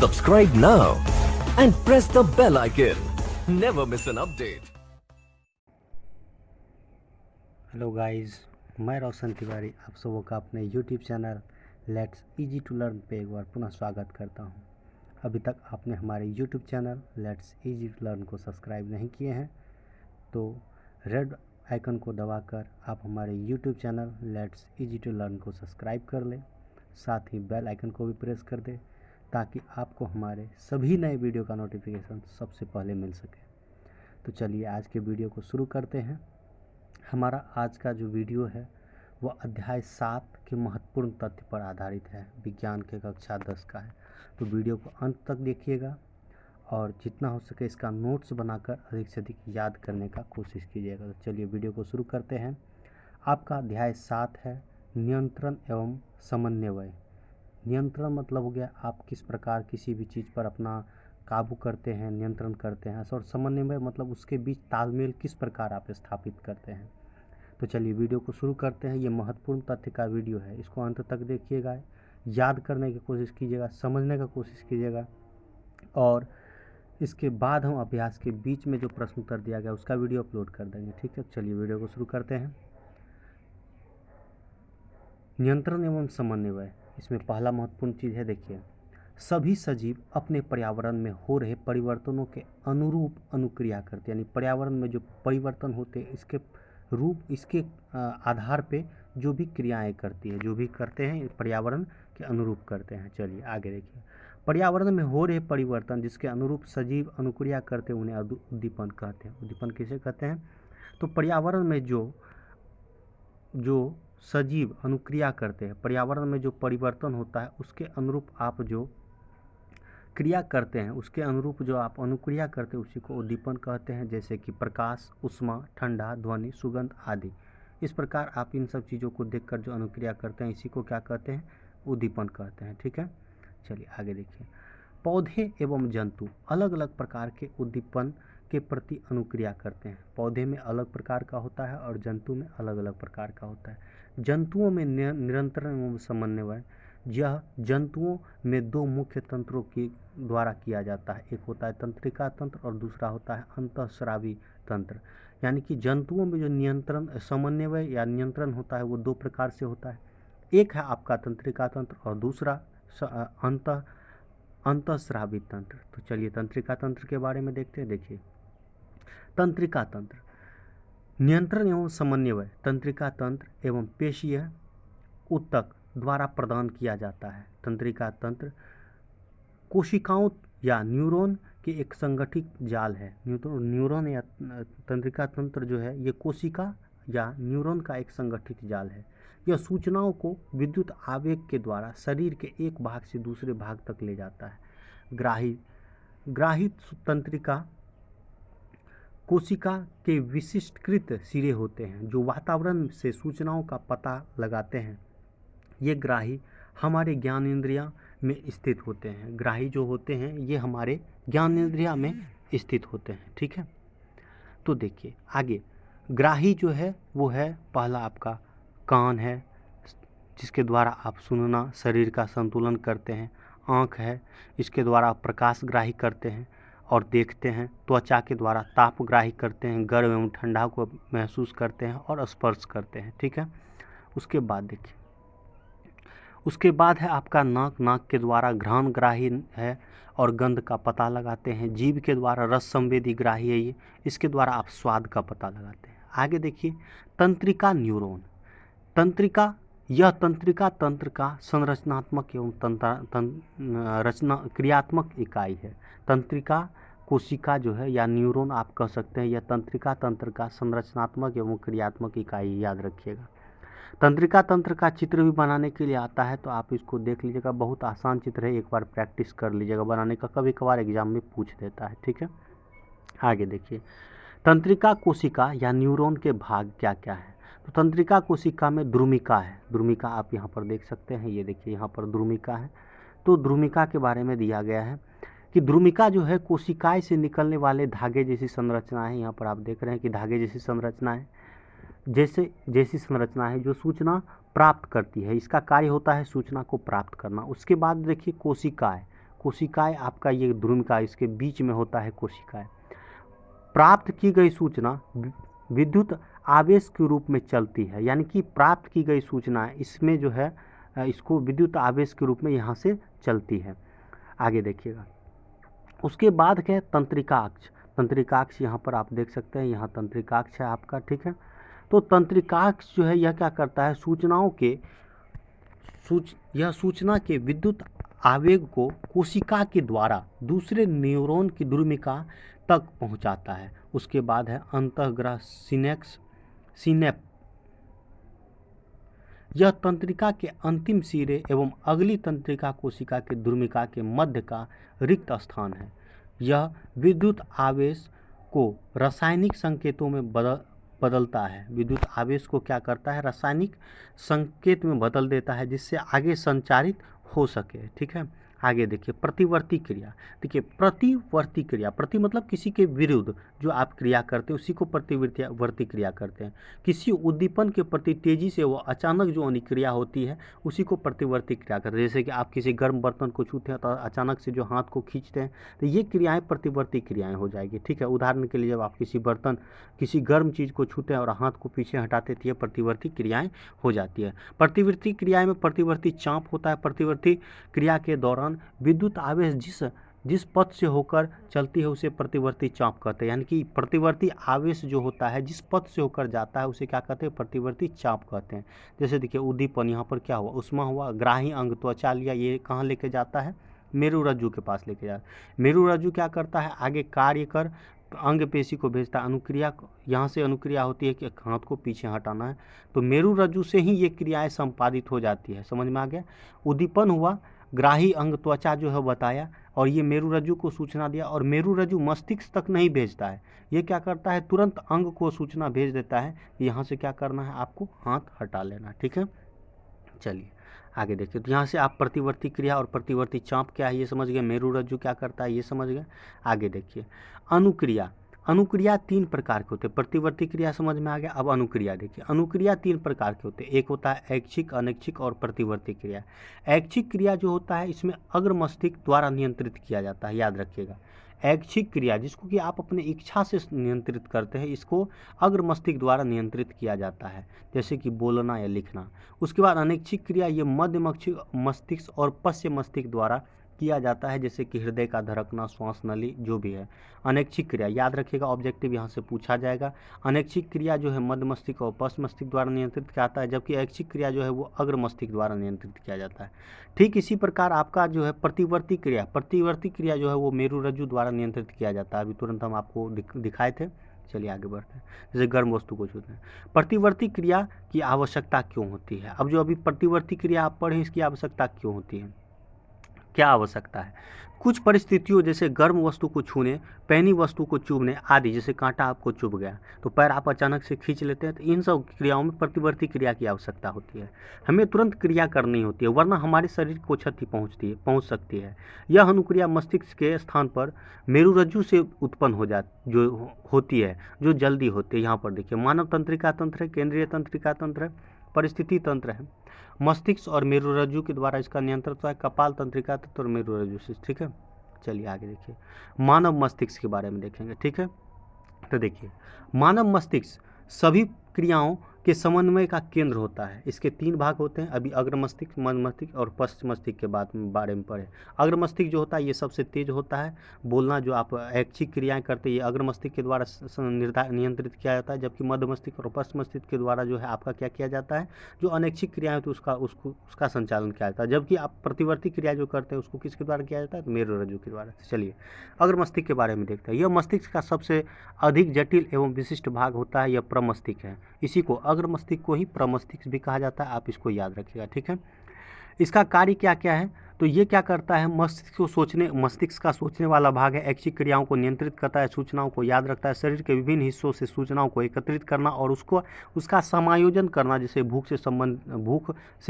Subscribe now and press the bell icon. Never miss an update. Hello guys, मैं रोशन तिवारी आप सबों का अपने YouTube channel let's easy to learn पे एक बार पुनः स्वागत करता हूं। अभी तक आपने हमारे YouTube channel let's easy to learn को सब्सक्राइब नहीं किए हैं तो रेड आइकन को दबाकर आप हमारे YouTube channel let's easy to learn को सब्सक्राइब कर लें। साथ ही बेल आइकन को भी प्रेस कर दें ताकि आपको हमारे सभी नए वीडियो का नोटिफिकेशन सबसे पहले मिल सके। तो चलिए आज के वीडियो को शुरू करते हैं। हमारा आज का जो वीडियो है वह अध्याय 7 के महत्वपूर्ण तथ्य पर आधारित है, विज्ञान के कक्षा 10 का है। तो वीडियो को अंत तक देखिएगा और जितना हो सके इसका नोट्स बनाकर अधिक से अधिक याद करने का कोशिश कीजिएगा। तो चलिए वीडियो को शुरू करते हैं। आपका अध्याय 7 है नियंत्रण एवं समन्वय। नियंत्रण मतलब हो गया आप किस प्रकार किसी भी चीज़ पर अपना काबू करते हैं, नियंत्रण करते हैं, और समन्वय मतलब उसके बीच तालमेल किस प्रकार आप स्थापित करते हैं। तो चलिए वीडियो को शुरू करते हैं। ये महत्वपूर्ण तथ्य का वीडियो है, इसको अंत तक देखिएगा, याद करने की कोशिश कीजिएगा, समझने का कोशिश कीजिएगा और इसके बाद हम अभ्यास के बीच में जो प्रश्न उत्तर दिया गया उसका वीडियो अपलोड कर देंगे। ठीक है, चलिए वीडियो को शुरू करते हैं। नियंत्रण एवं समन्वय, इसमें पहला महत्वपूर्ण चीज़ है, देखिए सभी सजीव अपने पर्यावरण में हो रहे परिवर्तनों के अनुरूप अनुक्रिया करते हैं। यानी पर्यावरण में जो परिवर्तन होते हैं इसके रूप इसके आधार पे जो भी क्रियाएं करती है, जो भी करते हैं पर्यावरण के अनुरूप करते हैं। चलिए आगे देखिए, पर्यावरण में हो रहे परिवर्तन जिसके अनुरूप सजीव अनुक्रिया करते हैं उन्हें उद्दीपन कहते हैं। उद्दीपन किसे कहते हैं? तो पर्यावरण में जो सजीव अनुक्रिया करते हैं, पर्यावरण में जो परिवर्तन होता है उसके अनुरूप आप जो क्रिया करते हैं, उसके अनुरूप जो आप अनुक्रिया करते हैं उसी को उद्दीपन कहते हैं। जैसे कि प्रकाश, ऊष्मा, ठंडा, ध्वनि, सुगंध आदि। इस प्रकार आप इन सब चीज़ों को देखकर जो अनुक्रिया करते हैं इसी को क्या कहते हैं? उद्दीपन कहते हैं। ठीक है, चलिए आगे देखिए। पौधे एवं जंतु अलग अलग प्रकार के उद्दीपन के प्रति अनुक्रिया करते हैं। पौधे में अलग प्रकार का होता है और जंतु में अलग अलग प्रकार का होता है। जंतुओं में निरंतर एवं समन्वय, यह जंतुओं में दो मुख्य तंत्रों के द्वारा किया जाता है। एक होता है तंत्रिका तंत्र और दूसरा होता है अंतःस्रावी तंत्र। यानी कि जंतुओं में जो नियंत्रण समन्वय या नियंत्रण होता है वो दो प्रकार से होता है। एक है आपका तंत्रिका तंत्र और दूसरा अंतःस्रावी तंत्र। तो चलिए तंत्रिका तंत्र के बारे में देखते हैं। देखिए तंत्रिका तंत्र, नियंत्रण एवं समन्वय तंत्रिका तंत्र एवं पेशीय ऊतक द्वारा प्रदान किया जाता है। तंत्रिका तंत्र कोशिकाओं या न्यूरॉन के एक संगठित जाल है। न्यूरॉन या तंत्रिका तंत्र जो है ये कोशिका या न्यूरॉन का एक संगठित जाल है। यह सूचनाओं को विद्युत आवेग के द्वारा शरीर के एक भाग से दूसरे भाग तक ले जाता है। ग्राही तंत्रिका कोशिका के विशिष्टकृत सिरे होते हैं जो वातावरण से सूचनाओं का पता लगाते हैं। ये ग्राही हमारे ज्ञानेंद्रिया में स्थित होते हैं। ग्राही जो होते हैं ये हमारे ज्ञानेंद्रिया में स्थित होते हैं। ठीक है, तो देखिए आगे, ग्राही जो है वो है पहला आपका कान है जिसके द्वारा आप सुनना, शरीर का संतुलन करते हैं। आँख है, इसके द्वारा आप प्रकाश ग्राही करते हैं और देखते हैं। त्वचा के द्वारा ताप ग्राही करते हैं, गर्म एवं ठंडा को महसूस करते हैं और स्पर्श करते हैं। ठीक है, उसके बाद देखिए, उसके बाद है आपका नाक। नाक के द्वारा घ्राण ग्राही है और गंध का पता लगाते हैं। जीभ के द्वारा रस संवेदी ग्राही है ये, इसके द्वारा आप स्वाद का पता लगाते हैं। आगे देखिए तंत्रिका न्यूरॉन। तंत्रिका, यह तंत्रिका तंत्र का संरचनात्मक एवं क्रियात्मक इकाई है। तंत्रिका कोशिका जो है या न्यूरॉन आप कह सकते हैं, यह तंत्रिका तंत्र का संरचनात्मक एवं क्रियात्मक इकाई, याद रखिएगा। तंत्रिका तंत्र का चित्र भी बनाने के लिए आता है तो आप इसको देख लीजिएगा, बहुत आसान चित्र है, एक बार प्रैक्टिस कर लीजिएगा बनाने का, कभी कभार एग्जाम में पूछ देता है। ठीक है, आगे देखिए तंत्रिका कोशिका या न्यूरॉन के भाग क्या क्या है। तो तंत्रिका कोशिका में द्रुमिका है। द्रुमिका आप यहाँ पर देख सकते हैं, ये देखिए यहाँ पर द्रुमिका है। तो द्रुमिका के बारे में दिया गया है कि द्रुमिका जो है कोशिकाएं से निकलने वाले धागे जैसी संरचना है। यहाँ पर आप देख रहे हैं कि धागे जैसी संरचना है, जैसी संरचना है जो सूचना प्राप्त करती है। इसका कार्य होता है सूचना को प्राप्त करना। उसके बाद देखिए कोशिका है, कोशिकाएं, आपका ये ध्रुमिका इसके बीच में होता है कोशिकाएं। प्राप्त की गई सूचना विद्युत आवेश के रूप में चलती है, यानी कि प्राप्त की गई सूचना इसमें जो है इसको विद्युत आवेश के रूप में यहाँ से चलती है। आगे देखिएगा, उसके बाद क्या है, तंत्रिकाक्ष। तंत्रिकाक्ष यहाँ पर आप देख सकते हैं, यहाँ तंत्रिकाक्ष है आपका, ठीक है। तो तंत्रिकाक्ष जो है यह क्या करता है, यह सूचना के विद्युत आवेग को कोशिका के द्वारा दूसरे न्यूरॉन की ध्रुमिका तक पहुंचाता है। उसके बाद है अंतःग्रह सिनेप्स। यह तंत्रिका के अंतिम सिरे एवं अगली तंत्रिका कोशिका के ध्रुमिका के मध्य का रिक्त स्थान है। यह विद्युत आवेश को रासायनिक संकेतों में बदलता है। विद्युत आवेश को क्या करता है, रासायनिक संकेत में बदल देता है, जिससे आगे संचारित हो सके, ठीक है। आगे देखिए, प्रतिवर्ती क्रिया। देखिए, प्रतिवर्ती क्रिया, प्रति मतलब किसी के विरुद्ध जो आप क्रिया करते हैं उसी को प्रतिवर्ती क्रिया करते हैं। किसी उद्दीपन के प्रति तेजी से वो अचानक जो अनुक्रिया होती है उसी को प्रतिवर्ती क्रिया करते हैं। जैसे कि आप किसी गर्म बर्तन को छूते हैं तो अचानक से जो हाथ को खींचते हैं, तो ये क्रियाएं प्रतिवर्ती क्रियाएं हो जाएगी, ठीक है। उदाहरण के लिए, जब आप किसी गर्म चीज़ को छूते हैं और हाथ को पीछे हटाते हैं तो ये प्रतिवर्ती क्रियाएं हो जाती है। प्रतिवर्ती क्रियाएं में प्रतिवर्ती चाप होता है। प्रतिवर्ती क्रिया के दौरान विद्युत आवेश जिस पथ से होकर चलती है उसे प्रतिवर्ती चाप कहते हैं। यानी कि प्रतिवर्ती आवेश जो होता है जिस पथ से होकर जाता है उसे क्या कहते हैं, प्रतिवर्ती चाप कहते हैं। जैसे देखिए, उद्दीपन, यहाँ पर क्या हुआ, उष्मा हुआ, ग्राही अंग त्वचा लिया, ये कहाँ लेके जाता है, मेरुरज्जु के पास लेके जाता है। मेरुरज्जु क्या करता है, आगे कार्य कर अंग पेशी को भेजता है। अनुक्रिया, यहाँ से अनुक्रिया होती है कि हाथ को पीछे हटाना है, तो मेरुरज्जु से ही ये क्रियाएं संपादित हो जाती है। समझ में आ गया। उद्दीपन हुआ, ग्राही अंग त्वचा जो है बताया, और ये मेरुरज्जु को सूचना दिया, और मेरुरज्जु मस्तिष्क तक नहीं भेजता है, ये क्या करता है, तुरंत अंग को सूचना भेज देता है कि यहाँ से क्या करना है, आपको हाथ हटा लेना, ठीक है। चलिए आगे देखिए, तो यहाँ से आप प्रतिवर्ती क्रिया और प्रतिवर्ती चाप क्या है ये समझ गए, मेरुरज्जु क्या करता है ये समझ गए। आगे देखिए, अनुक्रिया। अनुक्रिया 3 प्रकार के होते हैं। प्रतिवर्ती क्रिया समझ में आ गया। अब अनुक्रिया देखिए, अनुक्रिया 3 प्रकार के होते हैं। एक होता है ऐच्छिक, अनैच्छिक और प्रतिवर्ती क्रिया। ऐच्छिक क्रिया जो होता है इसमें अग्र मस्तिष्क द्वारा नियंत्रित किया जाता है, याद रखिएगा। ऐच्छिक क्रिया जिसको कि आप अपने इच्छा से नियंत्रित करते हैं, इसको अग्र मस्तिष्क द्वारा नियंत्रित किया जाता है, जैसे कि बोलना या लिखना। उसके बाद अनैच्छिक क्रिया ये मध्य मस्तिष्क और पश्चिम मस्तिष्क द्वारा किया जाता है, जैसे कि हृदय का धड़कना, श्वास नली जो भी है। अनैच्छिक क्रिया याद रखिएगा, ऑब्जेक्टिव यहाँ से पूछा जाएगा। अनैच्छिक क्रिया जो है मध्य मस्तिष्क और पश्चिम मस्तिष्क द्वारा नियंत्रित किया जाता है, जबकि ऐच्छिक क्रिया जो है वो अग्र मस्तिष्क द्वारा नियंत्रित किया जाता है। ठीक इसी प्रकार आपका जो है प्रतिवर्ती क्रिया जो है वो मेरुरज्जु द्वारा नियंत्रित किया जाता है। अभी तुरंत हम आपको दिखाए थे। चलिए आगे बढ़ते हैं। जैसे गर्म वस्तु को छूते हैं। प्रतिवर्ती क्रिया की आवश्यकता क्यों होती है? अब जो अभी प्रतिवर्ती क्रिया आप पढ़ें, इसकी आवश्यकता क्यों होती है, क्या आवश्यकता है? कुछ परिस्थितियों जैसे गर्म वस्तु को छूने, पैनी वस्तु को चुभने आदि, जैसे कांटा आपको चुभ गया तो पैर आप अचानक से खींच लेते हैं, तो इन सब क्रियाओं में प्रतिवर्ती क्रिया की आवश्यकता होती है। हमें तुरंत क्रिया करनी होती है, वरना हमारे शरीर को क्षति पहुंच सकती है। यह अनुक्रिया मस्तिष्क के स्थान पर मेरुरज्जु से उत्पन्न होती है, जो जल्दी होती है। यहाँ पर देखिए, मानव तंत्रिका तंत्र है, केंद्रीय तंत्रिका तंत्र है, परिस्थिति तंत्र है। मस्तिष्क और मेरुरज्जु के द्वारा इसका नियंत्रण होता है, कपाल तंत्रिका तंत्र और मेरुरज्जु से, ठीक है। चलिए आगे देखिए, मानव मस्तिष्क के बारे में देखेंगे, ठीक है। तो देखिए, मानव मस्तिष्क सभी क्रियाओं के समन्वय का केंद्र होता है। इसके 3 भाग होते हैं। अभी अग्र मस्तिष्क, मध्य मस्तिष्क और पश्चिम मस्तिष्क के बारे में पढ़े। अग्र मस्तिष्क जो होता है ये सबसे तेज होता है। बोलना जो आप ऐच्छिक क्रियाएं करते हैं ये अग्र मस्तिष्क के द्वारा नियंत्रित किया जाता है, जबकि मध्य मस्तिष्क और पश्चिम मस्तिष्क के द्वारा जो है आपका क्या किया जाता है, जो अनैच्छिक क्रियाएं होती है उसका संचालन किया जाता है। जबकि आप प्रतिवर्ती क्रिया जो करते हैं उसको किसके द्वारा किया जाता है, तो मेरुरज्जु के द्वारा। चलिए अग्र मस्तिष्क के बारे में देखते हैं। यह मस्तिष्क का सबसे अधिक जटिल एवं विशिष्ट भाग होता है। यह प्रमस्तिष्क है। इसी को अग्र मस्तिष्क को ही प्रमस्तिष्क भी कहा जाता है, आप इसको याद रखिएगा, ठीक है। इसका कार्य क्या क्या है, तो ये क्या करता है, मस्तिष्क का सोचने वाला भाग है। ऐच्छिक क्रियाओं को नियंत्रित करता है, सूचनाओं को याद रखता है, शरीर के विभिन्न हिस्सों से सूचनाओं को एकत्रित करना और उसका समायोजन करना, जैसे भूख से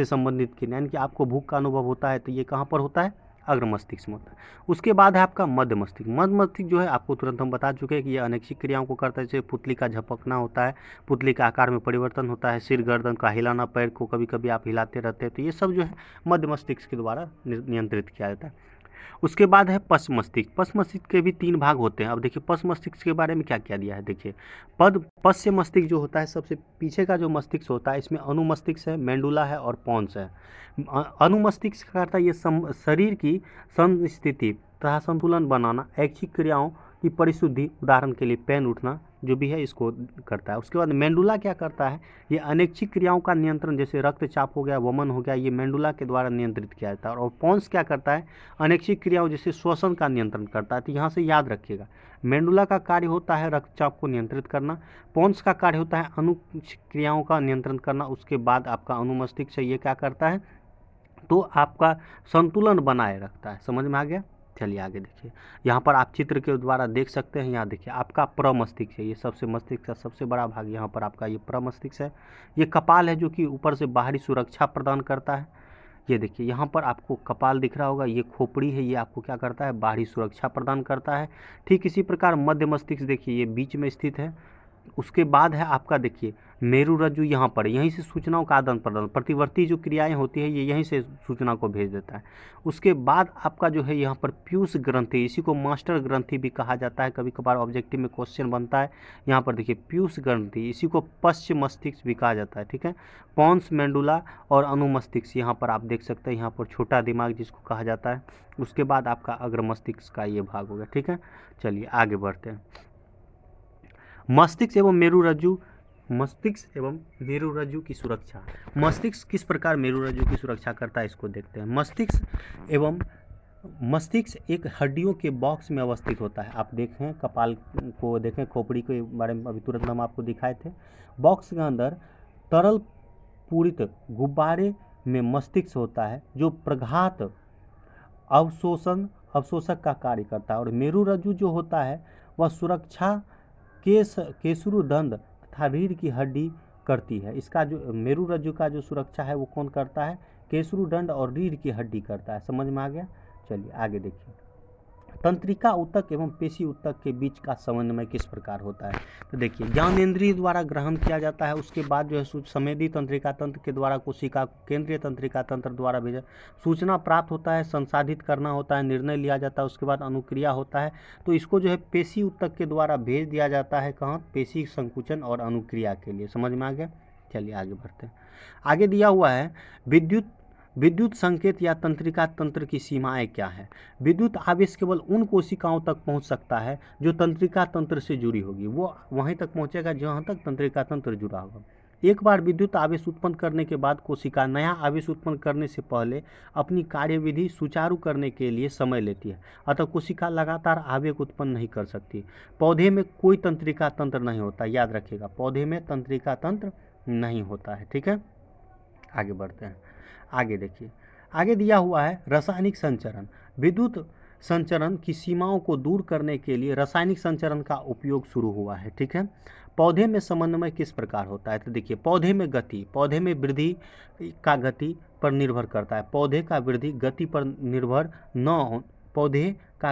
संबंधित क्रिया, यानी कि आपको भूख का अनुभव होता है तो ये कहाँ पर होता है, अग्र मस्तिष्क में होता है। उसके बाद है आपका मध्य मस्तिष्क। मध्य मस्तिष्क जो है आपको तुरंत हम बता चुके हैं कि ये अनैच्छिक क्रियाओं को करता है, जैसे पुतली का झपकना होता है, पुतली के आकार में परिवर्तन होता है, सिर गर्दन का हिलाना, पैर को कभी कभी आप हिलाते रहते हैं, तो ये सब जो है मध्य मस्तिष्क के द्वारा नियंत्रित किया जाता है। उसके बाद है पश्च मस्तिष्क। पश्च मस्तिष्क के भी 3 भाग होते हैं। अब देखिए पश्च मस्तिष्क के बारे में क्या क्या दिया है। देखिए पश्च मस्तिष्क जो होता है सबसे पीछे का जो मस्तिष्क होता है, इसमें अनुमस्तिष्क है, मेंडुला है और पोन्स है। अनुमस्तिष्क का अर्थ है ये शरीर की समस्थिति तथा संतुलन बनाना, ऐच्छिक क्रियाओं की परिशुद्धि, उदाहरण के लिए पेन उठना जो भी है इसको करता है। उसके बाद मेंडुला क्या करता है, ये अनैच्छिक क्रियाओं का नियंत्रण, जैसे रक्तचाप हो गया, वमन हो गया, ये मेंडुला के द्वारा नियंत्रित किया जाता है। और पोन्स क्या करता है, अनैच्छिक क्रियाओं जैसे श्वसन का नियंत्रण करता है। तो यहाँ से याद रखिएगा, मेंडुला का कार्य होता है रक्तचाप को नियंत्रित करना, पोन्स का कार्य होता है अनुच्छिक क्रियाओं का नियंत्रण करना। उसके बाद आपका अनुमस्तिष्क से ये क्या करता है, तो आपका संतुलन बनाए रखता है। समझ में आ गया। चलिए आगे देखिए, यहाँ पर आप चित्र के द्वारा देख सकते हैं। यहाँ देखिए आपका प्रमस्तिष्क है, ये सबसे मस्तिष्क का सबसे बड़ा भाग यहाँ पर आपका ये प्रमस्तिष्क है। ये कपाल है जो कि ऊपर से बाहरी सुरक्षा प्रदान करता है। ये देखिए यहाँ पर आपको कपाल दिख रहा होगा, ये खोपड़ी है, ये आपको क्या करता है, बाहरी सुरक्षा प्रदान करता है। ठीक इसी प्रकार मध्य मस्तिष्क देखिए ये बीच में स्थित है। उसके बाद है आपका देखिए मेरु रज्जु, यहाँ पर यहीं से सूचनाओं का आदान प्रदान, प्रतिवर्ती जो क्रियाएं होती है ये यहीं से सूचना को भेज देता है। उसके बाद आपका जो है यहाँ पर पीयूष ग्रंथि, इसी को मास्टर ग्रंथि भी कहा जाता है, कभी कभार ऑब्जेक्टिव में क्वेश्चन बनता है। यहाँ पर देखिए पीयूष ग्रंथि, इसी को पश्च मस्तिष्क भी कहा जाता है। ठीक है, पोन्स, मेंडुला और अनुमस्तिष्क यहाँ पर आप देख सकते हैं, यहाँ पर छोटा दिमाग जिसको कहा जाता है। उसके बाद आपका अग्र मस्तिष्क का ये भाग हो गया। ठीक है, चलिए आगे बढ़ते हैं। मस्तिष्क एवं मेरुरज्जु, मस्तिष्क एवं मेरुरज्जु की सुरक्षा। मस्तिष्क किस प्रकार मेरुरज्जु की सुरक्षा करता है इसको देखते हैं। मस्तिष्क एक हड्डियों के बॉक्स में अवस्थित होता है। आप देखें कपाल को देखें, खोपड़ी के बारे में अभी तुरंत हम आपको दिखाए थे। बॉक्स के अंदर तरल पूरित गुब्बारे में मस्तिष्क होता है जो प्रघात अवशोषक का कार्य करता है। और मेरुरज्जु जो होता है वह सुरक्षा केसुरुदंड तथा रीढ़ की हड्डी करती है। इसका जो मेरुरज्जु का जो सुरक्षा है वो कौन करता है, केसुरुदंड और रीढ़ की हड्डी करता है। समझ में आ गया। चलिए आगे देखिए, तंत्रिका ऊतक एवं पेशी ऊतक के बीच का समन्वय किस प्रकार होता है। तो देखिए ज्ञानेंद्रिय द्वारा ग्रहण किया जाता है। उसके बाद जो है संवेदी तंत्रिका तंत्र के द्वारा कोशिका केंद्रीय तंत्रिका तंत्र द्वारा भेजा सूचना प्राप्त होता है, संसाधित करना होता है, निर्णय लिया जाता है। उसके बाद अनुक्रिया होता है, तो इसको जो है पेशी ऊतक के द्वारा भेज दिया जाता है कहाँ, पेशी संकुचन और अनुक्रिया के लिए। समझ में आ गया। चलिए आगे बढ़ते हैं। आगे दिया हुआ है विद्युत संकेत या तंत्रिका तंत्र की सीमाएं क्या है। विद्युत आवेश केवल उन कोशिकाओं तक पहुंच सकता है जो तंत्रिका तंत्र से जुड़ी होगी, वो वहीं तक पहुंचेगा जहां तक तंत्रिका तंत्र जुड़ा होगा। एक बार विद्युत आवेश उत्पन्न करने के बाद कोशिका नया आवेश उत्पन्न करने से पहले अपनी कार्यविधि सुचारू करने के लिए समय लेती है, अतः कोशिका लगातार आवेग उत्पन्न नहीं कर सकती। पौधे में कोई तंत्रिका तंत्र नहीं होता, याद रखिएगा, पौधे में तंत्रिका तंत्र नहीं होता है। ठीक है, आगे बढ़ते हैं। आगे देखिए, आगे दिया हुआ है रासायनिक संचरण। विद्युत संचरण की सीमाओं को दूर करने के लिए रासायनिक संचरण का उपयोग शुरू हुआ है। ठीक है, पौधे में समन्वय किस प्रकार होता है। तो देखिए पौधे में गति, पौधे में वृद्धि का गति पर निर्भर करता है। पौधे का वृद्धि गति पर निर्भर न हो, पौधे का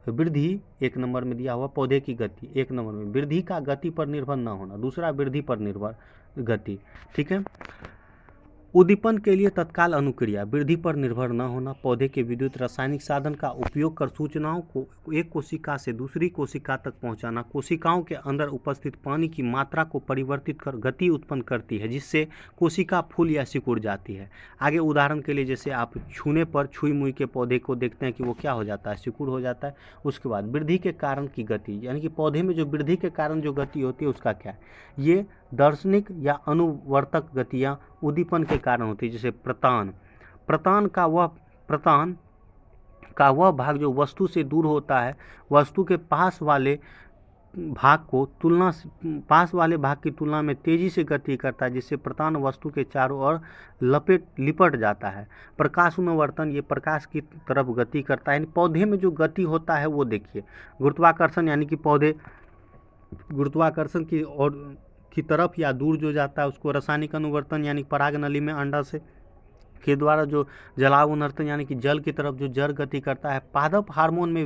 वृद्धि एक नंबर में दिया हुआ, पौधे की गति एक नंबर में, वृद्धि का गति पर निर्भर न होना, दूसरा वृद्धि पर निर्भर गति। ठीक है, उद्दीपन के लिए तत्काल अनुक्रिया, वृद्धि पर निर्भर न होना, पौधे के विद्युत रासायनिक साधन का उपयोग कर सूचनाओं को एक कोशिका से दूसरी कोशिका तक पहुंचाना, कोशिकाओं के अंदर उपस्थित पानी की मात्रा को परिवर्तित कर गति उत्पन्न करती है जिससे कोशिका फूल या सिकुड़ जाती है। आगे उदाहरण के लिए जैसे आप छूने पर छुई मुई के पौधे को देखते हैं कि वो क्या हो जाता है, सिकुड़ हो जाता है। उसके बाद वृद्धि के कारण की गति, यानी कि पौधे में जो वृद्धि के कारण जो गति होती है उसका क्या है, ये दार्शनिक या अनुवर्तक गतियाँ उद्दीपन के कारण होती है। जैसे प्रतान का वह भाग जो वस्तु से दूर होता है, वस्तु के पास वाले भाग की तुलना में तेजी से गति करता है, जिससे प्रतान वस्तु के चारों ओर लिपट जाता है। प्रकाशनुवर्तन, ये प्रकाश की तरफ गति करता है। पौधे में जो गति होता है वो देखिए गुरुत्वाकर्षण, यानी कि पौधे गुरुत्वाकर्षण की तरफ या दूर जो जाता है उसको रासायनिक अनुवर्तन, यानी पराग नली में अंडा से के द्वारा जो जलावनर्तन, यानी कि जल की तरफ जो जड़ गति करता है। पादप हार्मोन में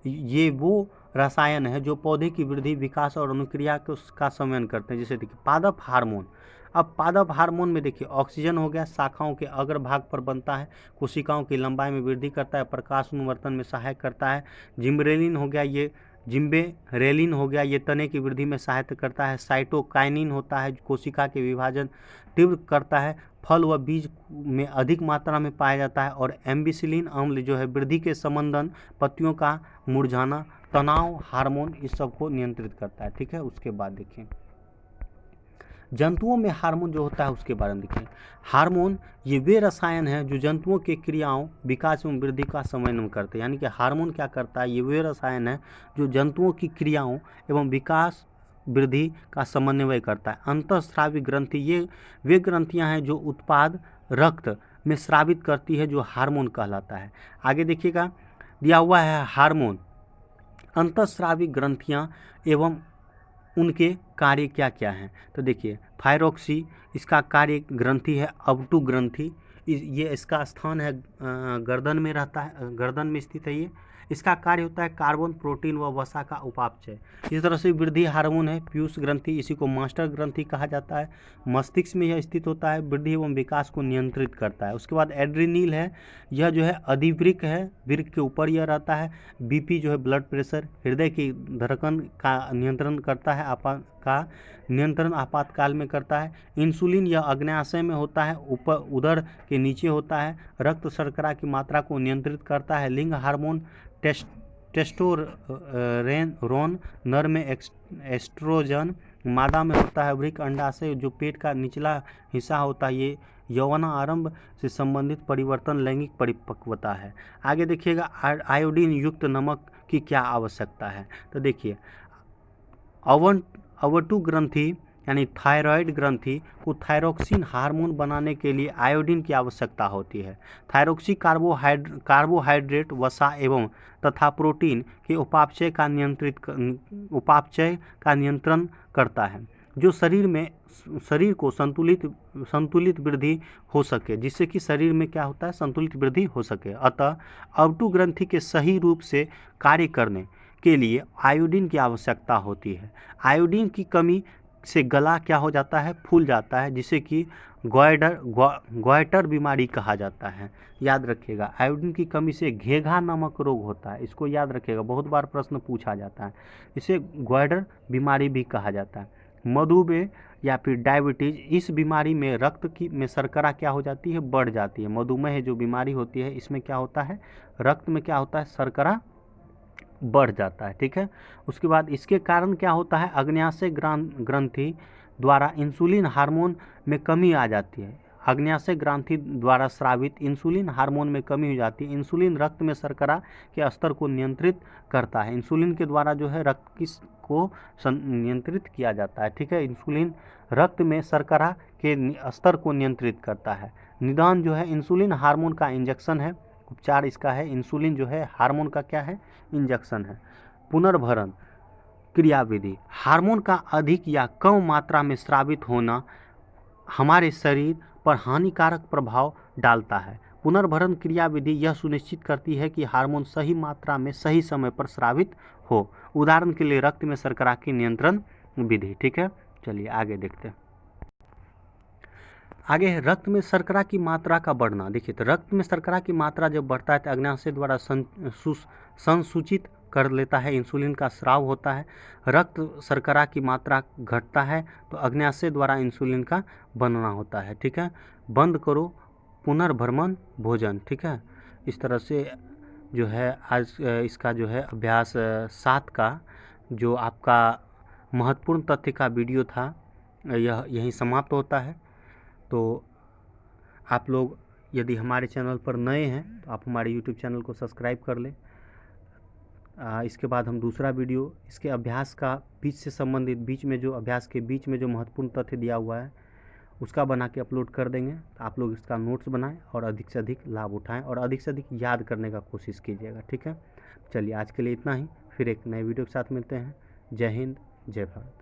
ये वो रसायन है जो पौधे की वृद्धि, विकास और अनुक्रिया का समन्वय करते हैं। जैसे देखिए पादप हार्मोन, अब पादप हार्मोन में देखिए ऑक्सीजन हो गया, शाखाओं के अग्रभाग पर बनता है, कोशिकाओं की लंबाई में वृद्धि करता है, प्रकाश अनुवर्तन में सहायक करता है। जिम्बरेलिन हो गया, ये जिम्बेरेलिन हो गया, ये तने की वृद्धि में सहायता करता है। साइटोकाइनिन होता है, कोशिका के विभाजन तीव्र करता है, फल व बीज में अधिक मात्रा में पाया जाता है। और एम्बिसिलिन अम्ल जो है वृद्धि के संबंधन, पत्तियों का मुरझाना, तनाव हार्मोन, इस सब को नियंत्रित करता है। ठीक है, उसके बाद देखिए जंतुओं में हार्मोन जो होता है उसके बारे में देखिए। हार्मोन ये वे रसायन हैं जो जंतुओं के क्रियाओं, विकास एवं वृद्धि का समन्वय करते हैं। यानी कि हार्मोन क्या करता है, ये वे रसायन है जो जंतुओं की क्रियाओं एवं विकास वृद्धि का समन्वय करता है। अंतःस्रावी ग्रंथि, ये वे ग्रंथियां हैं जो उत्पाद रक्त में स्रावित करती है, जो हार्मोन कहलाता है। आगे देखिएगा दिया हुआ है हार्मोन, अंतःस्रावी ग्रंथियां एवं उनके कार्य क्या क्या हैं। तो देखिए थायरॉक्सी, इसका कार्य ग्रंथि है अवटु ग्रंथि, ये इसका स्थान है गर्दन में रहता है, गर्दन में स्थित है ये। इसका कार्य होता है कार्बन, प्रोटीन व वसा का उपापचय। इस तरह से वृद्धि हार्मोन है पीयूष ग्रंथि, इसी को मास्टर ग्रंथि कहा जाता है। मस्तिष्क में यह स्थित होता है, वृद्धि एवं विकास को नियंत्रित करता है। उसके बाद एड्रीनल है, यह जो है अधिवृक्क है, वृक्क के ऊपर यह रहता है। बीपी जो है ब्लड प्रेशर, हृदय की धड़कन का नियंत्रण करता है, नियंत्रण आपातकाल में करता है। इंसुलिन यह अग्न्याशय में होता है, ऊपर उदर के नीचे होता है, रक्त शर्करा की मात्रा को नियंत्रित करता है। लिंग हार्मोन टेस्टोस्टेरोन नर में एस्ट्रोजन मादा में होता है। वृक्क अंडाशय जो पेट का निचला हिस्सा होता है, ये यौवन आरंभ से संबंधित परिवर्तन लैंगिक परिपक्वता है। आगे देखिएगा आयोडीन युक्त नमक की क्या आवश्यकता है। तो देखिए अवटु ग्रंथि यानी थायराइड ग्रंथि को थायरोक्सिन हार्मोन बनाने के लिए आयोडीन की आवश्यकता होती है। थायरोक्सी कार्बोहाइड्रेट, वसा एवं तथा प्रोटीन के उपापचय का नियंत्रण करता है, जो शरीर को संतुलित वृद्धि हो सके, जिससे कि शरीर में क्या होता है, संतुलित वृद्धि हो सके। अतः अवटु ग्रंथि के सही रूप से कार्य करने के लिए आयोडीन की आवश्यकता होती है। आयोडीन की कमी से गला क्या हो जाता है, फूल जाता है, जिसे कि ग्वाइटर बीमारी कहा जाता है। याद रखिएगा आयोडीन की कमी से घेघा नामक रोग होता है, इसको याद रखिएगा, बहुत बार प्रश्न पूछा जाता है। इसे ग्वाइटर बीमारी भी कहा जाता है। मधुमेह या फिर डायबिटीज, इस बीमारी में रक्त में शर्करा क्या हो जाती है, बढ़ जाती है। मधुमेह जो बीमारी होती है इसमें क्या होता है, रक्त में क्या होता है, शर्करा बढ़ जाता है। ठीक है, उसके बाद इसके कारण क्या होता है, अग्न्याशय ग्रंथि द्वारा इंसुलिन हार्मोन में कमी आ जाती है। अग्न्याशय ग्रंथि द्वारा स्रावित इंसुलिन हार्मोन में कमी हो जाती है। इंसुलिन रक्त में शर्करा के स्तर को नियंत्रित करता है। इंसुलिन के द्वारा जो है रक्त को नियंत्रित किया जाता है। ठीक है, इंसुलिन रक्त में शर्करा के स्तर को नियंत्रित करता है। निदान जो है इंसुलिन हार्मोन का इंजेक्शन है, उपचार इसका है। इंसुलिन जो है हार्मोन का क्या है, इंजेक्शन है। पुनर्भरण क्रियाविधि, हार्मोन का अधिक या कम मात्रा में स्रावित होना हमारे शरीर पर हानिकारक प्रभाव डालता है। पुनर्भरण क्रियाविधि यह सुनिश्चित करती है कि हार्मोन सही मात्रा में सही समय पर स्रावित हो। उदाहरण के लिए रक्त में शर्करा की नियंत्रण विधि। ठीक है, चलिए आगे देखते हैं। आगे रक्त में शर्करा की मात्रा का बढ़ना। देखिए तो रक्त में शर्करा की मात्रा जब बढ़ता है तो अग्न्याशय द्वारा संसूचित कर लेता है, इंसुलिन का स्राव होता है। रक्त शर्करा की मात्रा घटता है तो अग्न्याशय द्वारा इंसुलिन का बनना होता है। ठीक है, बंद करो पुनर्भरण भोजन। ठीक है, इस तरह से जो है आज इसका जो है अभ्यास 7 का जो आपका महत्वपूर्ण तथ्य का वीडियो था यह यहीं समाप्त होता है। तो आप लोग यदि हमारे चैनल पर नए हैं तो आप हमारे YouTube चैनल को सब्सक्राइब कर लें। इसके बाद हम दूसरा वीडियो इसके अभ्यास का बीच से संबंधित अभ्यास के बीच में जो महत्वपूर्ण तथ्य दिया हुआ है उसका बना के अपलोड कर देंगे। तो आप लोग इसका नोट्स बनाएं और अधिक से अधिक लाभ उठाएं और अधिक से अधिक याद करने का कोशिश कीजिएगा। ठीक है, चलिए आज के लिए इतना ही, फिर एक नए वीडियो के साथ मिलते हैं। जय हिंद, जय भारत।